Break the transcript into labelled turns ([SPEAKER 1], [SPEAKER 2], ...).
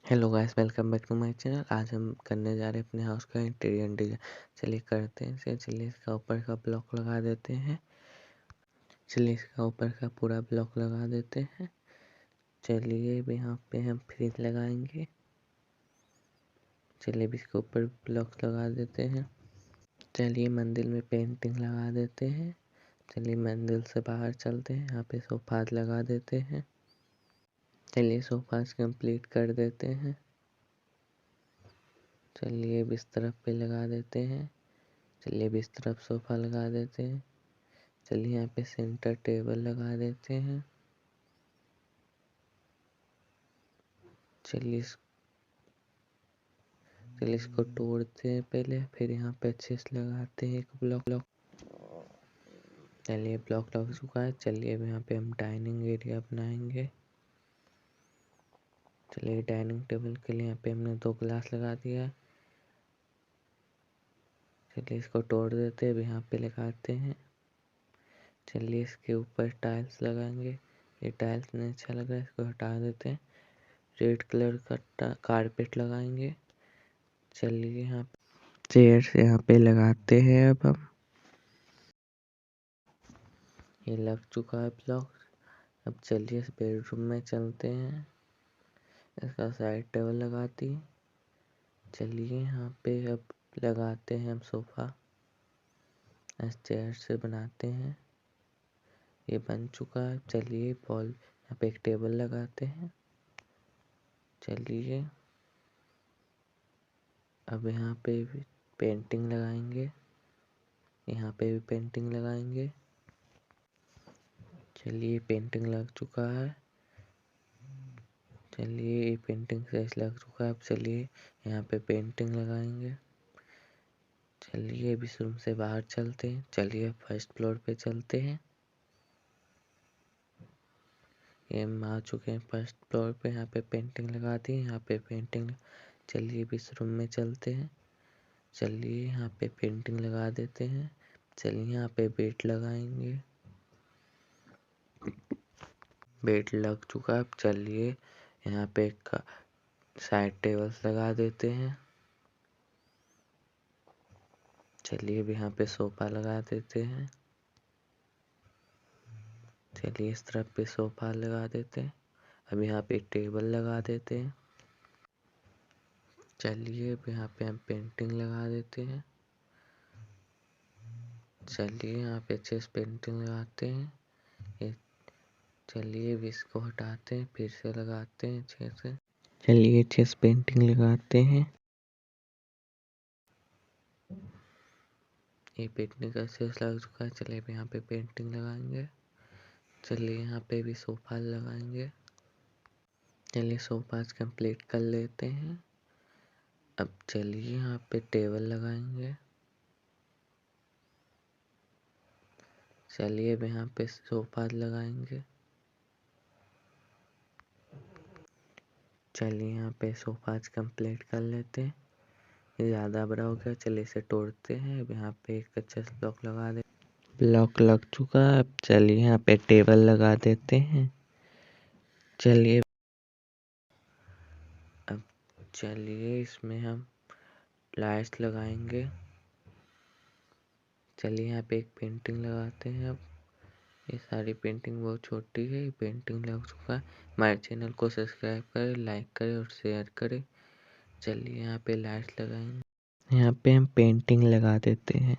[SPEAKER 1] Hello guys, welcome back to my channel. आज हम करने जा रहे हैं अपने हाउस का इंटीरियर डिजाइन। चलिए करते हैं इसे। चलिए इसका ऊपर का ब्लॉक लगा देते हैं। चलिए इसका ऊपर का पूरा ब्लॉक लगा देते हैं। चलिए अब यहाँ पे हम फ्रिज लगाएंगे। चलिए अब इसके ऊपर ब्लॉक लगा देते हैं। चलिए मंदिर में पेंटिंग लगा देते हैं। चलिए मंदिर से बाहर चलते हैं। यहाँ पे सोफा लगा देते हैं। चलिए सोफा कंप्लीट कर देते हैं। चलिए अब इस तरफ पे लगा देते हैं। चलिए अब इस तरफ सोफा लगा देते हैं। चलिए यहाँ पे सेंटर टेबल लगा देते हैं। चलिए इसको तोड़ते हैं पहले, फिर यहाँ पे अच्छे से लगाते हैं एक ब्लॉक। चलिए ब्लॉक लग चुका है। चलिए अब यहाँ पे हम डाइनिंग एरिया बनाएंगे। चलिए डाइनिंग टेबल के लिए यहाँ पे हमने 2 ग्लास लगा दिया है। चलिए इसको तोड़ देते हैं। अब यहाँ पे लगाते हैं। चलिए इसके ऊपर टाइल्स लगाएंगे। ये टाइल्स नहीं अच्छा लग रहा है, इसको हटा देते हैं। रेड कलर का कारपेट लगाएंगे। चलिए यहाँ चेयर्स यहाँ पे लगाते हैं। अब हम ये लग चुका है ब्लॉक। अब चलिए इस बेडरूम में चलते हैं। इसका साइड टेबल लगाती। चलिए यहाँ पे अब लगाते हैं हम सोफा। इस चेयर से बनाते हैं। ये बन चुका है। चलिए बॉल यहाँ पे एक टेबल लगाते हैं। चलिए अब यहाँ पे भी पेंटिंग लगाएंगे। यहाँ पे भी पेंटिंग लगाएंगे। चलिए पेंटिंग लग चुका है। चलिए ये पेंटिंग सही लग चुका है। अब चलिए यहाँ पे पेंटिंग लगाएंगे। चलिए अब इस रूम से बाहर चलते हैं। चलिए फर्स्ट फ्लोर पे चलते हैं। ये हम आ चुके हैं फर्स्ट फ्लोर पे। यहाँ पे पेंटिंग लगा दी। यहाँ पे पेंटिंग। चलिए अब इस रूम में चलते हैं। चलिए यहाँ पे पेंटिंग लगा देते हैं। चलिए यहाँ पे बेड लगाएंगे। बेड लग चुका है। अब चलिए यहाँ पे साइड टेबल्स लगा देते हैं। चलिए अब यहाँ पे सोफा लगा देते हैं। चलिए इस तरफ पे सोफा लगा देते हैं। अब यहाँ पे टेबल लगा देते हैं। चलिए अब यहाँ पे हम पेंटिंग लगा देते हैं। चलिए यहाँ पे अच्छे से पेंटिंग लगाते हैं। ये चलिए अब इसको हटाते हैं, फिर से लगाते हैं अच्छे से। चलिए अच्छे से पेंटिंग लगाते हैं। ये पेंटिंग अच्छे से लग चुका है। चलिए अब यहाँ पे पेंटिंग लगाएंगे। चलिए यहाँ पे भी सोफा लगाएंगे। चलिए सोफा कंप्लीट कर लेते हैं। अब चलिए यहाँ पे टेबल लगाएंगे। चलिए अब यहाँ पे सोफा लगाएंगे। चलिए यहाँ पे सोफा कंप्लीट कर लेते हैं। ये ज़्यादा बड़ा हो गया। चलिए इसे तोड़ते हैं। अब यहाँ पे एक अच्छा सा ब्लॉक लगा दे। ब्लॉक लग चुका है। अब चलिए यहाँ पे टेबल लगा देते हैं। चलिए अब चलिए इसमें हम लाइट्स लगाएंगे। चलिए यहाँ पे एक पेंटिंग लगाते हैं। अब ये सारी पेंटिंग बहुत छोटी है। ये पेंटिंग लग चुका है। हमारे चैनल को सब्सक्राइब करें, लाइक करें और शेयर करें। चलिए यहाँ पे लाइट्स लगाएंगे। यहाँ पे हम पेंटिंग लगा देते हैं।